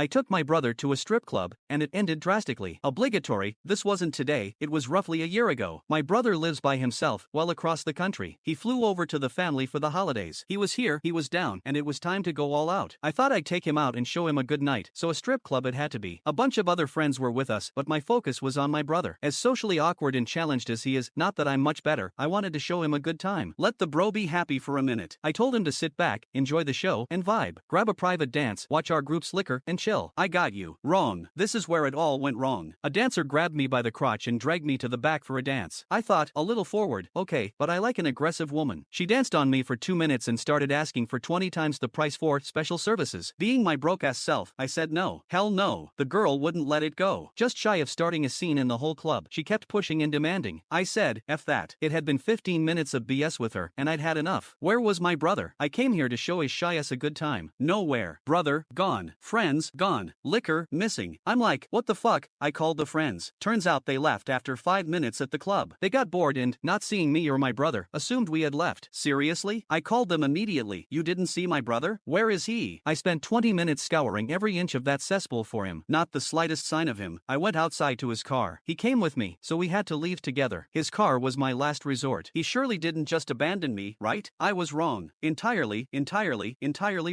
I took my brother to a strip club, and it ended drastically. Obligatory. This wasn't today, it was roughly a year ago. My brother lives by himself, well across the country. He flew over to the family for the holidays. He was here, he was down, and it was time to go all out. I thought I'd take him out and show him a good night, so a strip club it had to be. A bunch of other friends were with us, but my focus was on my brother. As socially awkward and challenged as he is, not that I'm much better, I wanted to show him a good time. Let the bro be happy for a minute. I told him to sit back, enjoy the show, and vibe. Grab a private dance, watch our group slicker, and chill. I got you. Wrong. This is where it all went wrong. A dancer grabbed me by the crotch and dragged me to the back for a dance. I thought, a little forward, okay, but I like an aggressive woman. She danced on me for 2 minutes and started asking for 20 times the price for special services. Being my broke-ass self, I said no. Hell no. The girl wouldn't let it go. Just shy of starting a scene in the whole club, she kept pushing and demanding. I said, F that. It had been 15 minutes of BS with her, and I'd had enough. Where was my brother? I came here to show his shy ass a good time. Nowhere. Brother, gone. Friends, gone. Liquor, missing. I'm like, what the fuck? I called the friends. Turns out they left after 5 minutes at the club. They got bored and, not seeing me or my brother, assumed we had left. Seriously? I called them immediately. You didn't see my brother? Where is he? I spent 20 minutes scouring every inch of that cesspool for him. Not the slightest sign of him. I went outside to his car. He came with me, so we had to leave together. His car was my last resort. He surely didn't just abandon me, right? I was wrong. Entirely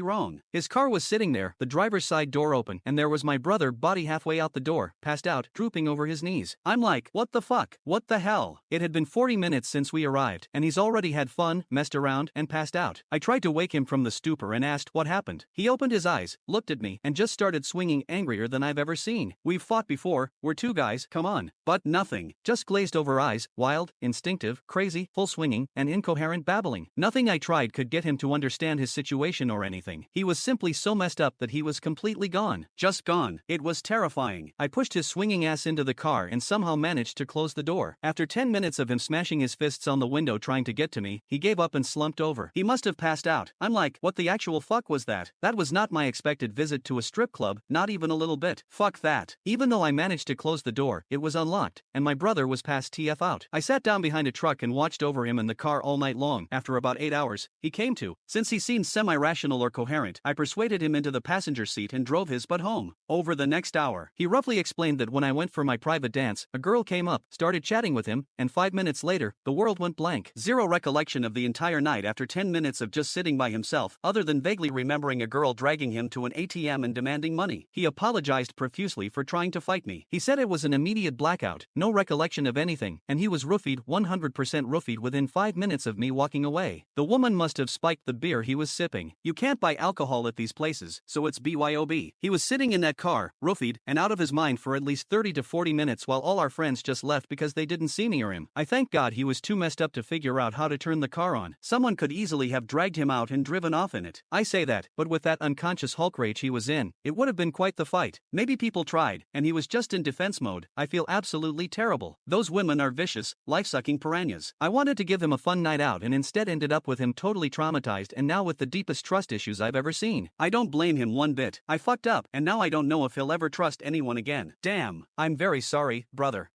wrong. His car was sitting there, the driver's side door open, and there was my brother body halfway out the door, passed out, drooping over his knees. I'm like, what the fuck? What the hell? It had been 40 minutes since we arrived, and he's already had fun, messed around, and passed out. I tried to wake him from the stupor and asked what happened. He opened his eyes, looked at me, and just started swinging angrier than I've ever seen. We've fought before, we're two guys, come on. But nothing. Just glazed over eyes, wild, instinctive, crazy, full swinging, and incoherent babbling. Nothing I tried could get him to understand his situation or anything. He was simply so messed up that he was completely gone. Just gone. It was terrifying. I pushed his swinging ass into the car and somehow managed to close the door. After 10 minutes of him smashing his fists on the window trying to get to me, he gave up and slumped over. He must have passed out. I'm like, what the actual fuck was that? That was not my expected visit to a strip club, not even a little bit. Fuck that. Even though I managed to close the door, it was unlocked, and my brother was past TF out. I sat down behind a truck and watched over him in the car all night long. After about 8 hours, he came to. Since he seemed semi-rational or coherent, I persuaded him into the passenger seat and drove his butt home. Over the next hour, he roughly explained that when I went for my private dance, a girl came up, started chatting with him, and 5 minutes later, the world went blank. Zero recollection of the entire night after 10 minutes of just sitting by himself, other than vaguely remembering a girl dragging him to an ATM and demanding money. He apologized profusely for trying to fight me. He said it was an immediate blackout, no recollection of anything, and he was roofied, 100% roofied within 5 minutes of me walking away. The woman must have spiked the beer he was sipping. You can't buy alcohol at these places, so it's BYOB. He was sitting in that car, roofied, and out of his mind for at least 30 to 40 minutes while all our friends just left because they didn't see me or him. I thank God he was too messed up to figure out how to turn the car on. Someone could easily have dragged him out and driven off in it. I say that, but with that unconscious Hulk rage he was in, it would have been quite the fight. Maybe people tried, and he was just in defense mode. I feel absolutely terrible. Those women are vicious, life-sucking piranhas. I wanted to give him a fun night out and instead ended up with him totally traumatized and now with the deepest trust issues I've ever seen. I don't blame him one bit. I fucked up, and now I don't know if he'll ever trust anyone again. Damn. I'm very sorry, brother.